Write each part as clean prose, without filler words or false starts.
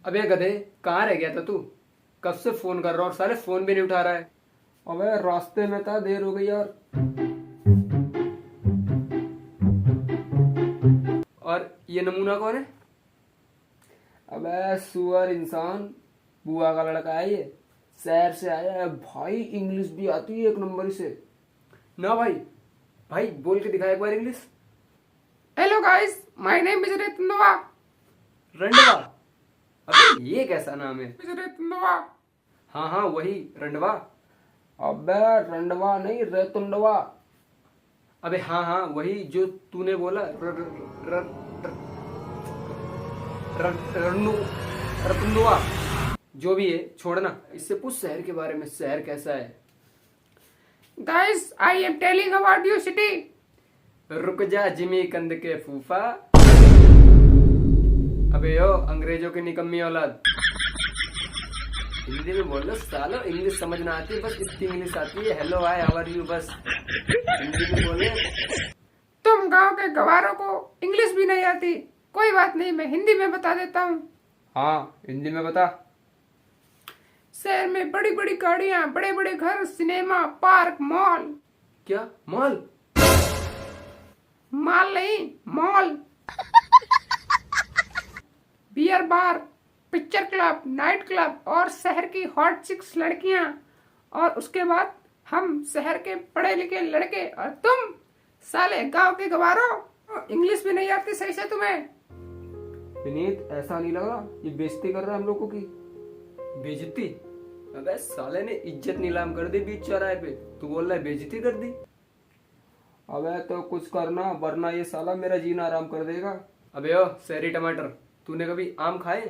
अबे गधे, कहाँ रह गया था तू? कब से फोन कर रहा हूँ और साले फोन भी नहीं उठा रहा है। अबे रास्ते में था, देर हो गई यार। और ये नमूना कौन है? अबे सुअर इंसान, बुआ का लड़का है ये। शहर से आया है भाई, इंग्लिश भी आती है एक नंबर से। ना भाई, भाई बोल के दिखा एक बार English. Hello guys, my name is Ratnawa. रंडवा? अबे ये कैसा नाम है? इज रत्नवा। हाँ हाँ वही रंडवा। अबे रंडवा नहीं, रेतुंडवा। अबे हाँ हाँ वही जो तूने बोला। र, र, र, र, रन्नू रतुंडवा। जो भी है छोड़ना, इससे पूछ शहर के बारे में, शहर कैसा है। Guys, I am telling about your city. रुक जा जिमी कंद के फूफा। अबे यो अंग्रेजों की निकम्मी औलाद, हिंदी में बोलो सालो। इंग्लिश समझ ना आती, बस इतनी इंग्लिश आती है, hello hi how are you, बस हिंदी में बोले। तुम गांव के गवारों को इंग्लिश भी नहीं आती। कोई बात नहीं, मैं हिंदी में बता देता हूँ। हाँ हिंदी में बता। शहर में बड़ी बड़ी गाड़ियाँ, बड़े बड़े घर, सिनेमा, पार्क, मॉल। क्या मॉल? मॉल नहीं, mall. Beer bar, picture club, night club और शहर की हॉट चिक्स लड़कियां। और उसके बाद हम शहर के पढ़े लिखे लड़के, और तुम साले गांव के गवारों, इंग्लिश भी नहीं आती सही से तुम्हें। विनीत, ऐसा नहीं लग रहा ये बेइज्जती कर रहा है हम लोगों की? बेइज्जती? अबे साले ने इज्जत नीलाम कर दी बीच चौराहे पे, तू बोल रहा है बेइज्जती कर दी। अबे तो कुछ करना, वरना ये साला मेरा जीना आराम कर देगा। अबे ओ शहरी टमाटर, तूने कभी आम खाए?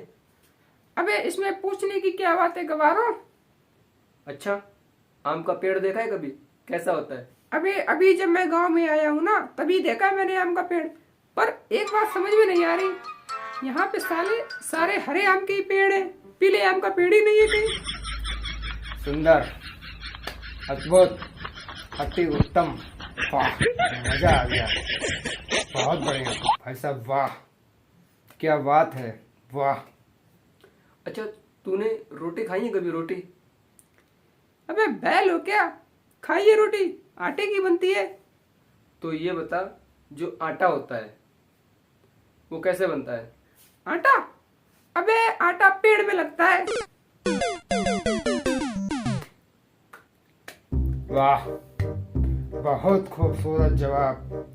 अबे इसमें पूछने की क्या बात है गवारों। अच्छा, आम का पेड़ देखा है कभी? कैसा होता है? अबे अभी जब मैं गांव में आया हूँ ना, तभी देखा मैंने आम का पेड़। पर एक बात समझ में नहीं आ रही, यहाँ पे सारे हरे आम के ही पेड़ है, पीले आम का पेड़ ही नहीं है कहीं। सुंदर, अद्भुत, अति उत्तम, वाह मजा आ गया, बहुत बढ़िया भाई साहब, वाह क्या बात है, वाह। अच्छा, तूने रोटी खाई है कभी? रोटी? अबे बैल हो क्या, खाइए रोटी, आटे की बनती है। तो ये बता, जो आटा होता है वो कैसे बनता है? आटा? अबे आटा पेड़ में लगता है। वाह, बहुत खूबसूरत जवाब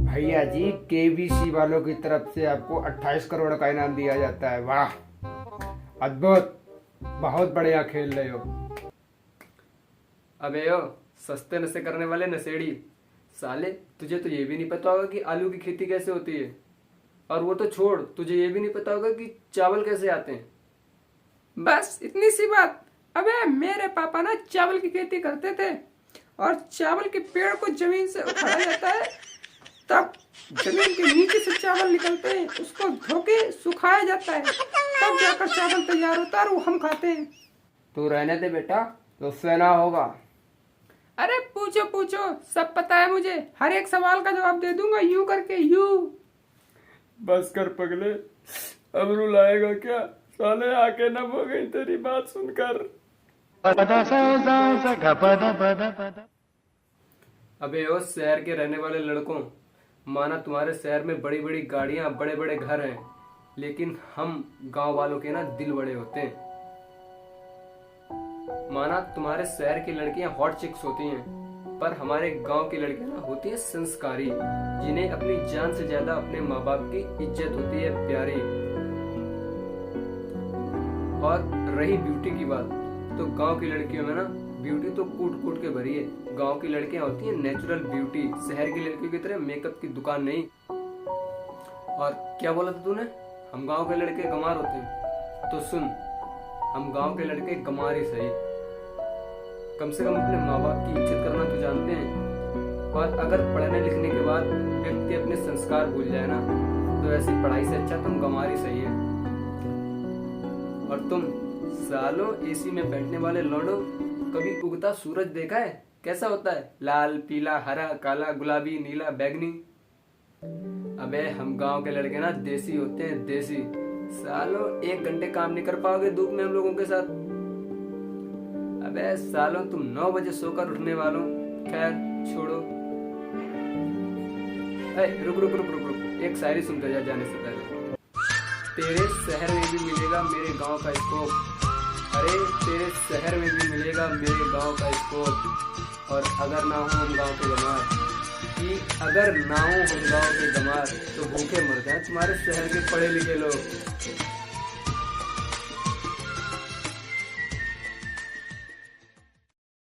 भैया जी। केबीसी वालों की तरफ से आपको 28 करोड़ का इनाम दिया जाता है। वाह, अद्भुत, बहुत बढ़िया खेल रहे हो। अबे ओ सस्ते नशे करने वाले नशेड़ी साले, तुझे तो ये भी नहीं पता होगा कि आलू की खेती कैसे होती है। और वो तो छोड़, तुझे ये भी नहीं पता होगा कि चावल कैसे आते हैं। बस इतनी सी बात। अबे मेरे पापा ना चावल की खेती करते थे, और चावल के पेड़ को जमीन से उखाड़ा जाता है, तब जमीन के नीचे से चावल निकलते हैं, उसको धो के सुखाया जाता है, तब जाकर चावल तैयार होता है और वो हम खाते हैं। तू रहने दे बेटा, तो सेना होगा। अरे पूछो पूछो, सब पता है मुझे, हर एक सवाल का जवाब दे दूंगा यूं करके, यूं। बस कर पगले, अब रुलाएगा क्या? साले आके न हो गई तेरी बात सुनकर। अबे ओ शहर के रहने वाले लड़कों, माना तुम्हारे शहर में बड़ी बड़ी गाड़ियां, बड़े बड़े घर हैं, लेकिन हम गांव वालों के ना दिल बड़े होते हैं। माना तुम्हारे शहर की लड़कियां हॉट चिक्स होती हैं, पर हमारे गांव की लड़कियां ना होती हैं संस्कारी, जिन्हें अपनी जान से ज्यादा अपने माँ बाप की इज्जत होती है, प्यारी। और रही ब्यूटी की बात, तो गांव की लड़कियों में ना ब्यूटी तो कूट कूट के भरी है। गांव की लड़कियां होती हैं नेचुरल ब्यूटी, शहर की लड़कियों की तरह मेकअप की दुकान नहीं। और क्या बोला था तूने? हम गांव के लड़के गंवार होते हैं? तो सुन, हम गांव के लड़के गंवार ही सही, कम से कम अपने माँ बाप की इज्जत करना तो जानते हैं। और अगर पढ़ने लिखने के बाद व्यक्ति अपने संस्कार भूल जाए ना, तो ऐसी पढ़ाई से अच्छा तुम गंवार ही सही है। और तुम सालों एसी में बैठने वाले लौंडो, कभी उगता सूरज देखा है? कैसा होता है? लाल, पीला, हरा, काला, गुलाबी, नीला, बैगनी। अबे हम गांव के लड़के ना देसी होते हैं, देसी। सालों 1 घंटे काम नहीं कर पाओगे धूप में हम लोगों के साथ? अबे सालों तुम 9 बजे सोकर उठने वालों। खैर छोड़ो। रुक रुक रुक रुक रुक, एक शायरी सुनकर जा जाने से पहले। तेरे शहर में भी मिलेगा मेरे गांव का स्कोप, अरे तेरे शहर में भी मिलेगा मेरे गांव का स्कोप। और अगर ना हो हम गांव के गमार, कि अगर ना हो हम गांव के गमार, तो भूखे मर जाए तुम्हारे शहर के पढ़े लिखे लोग।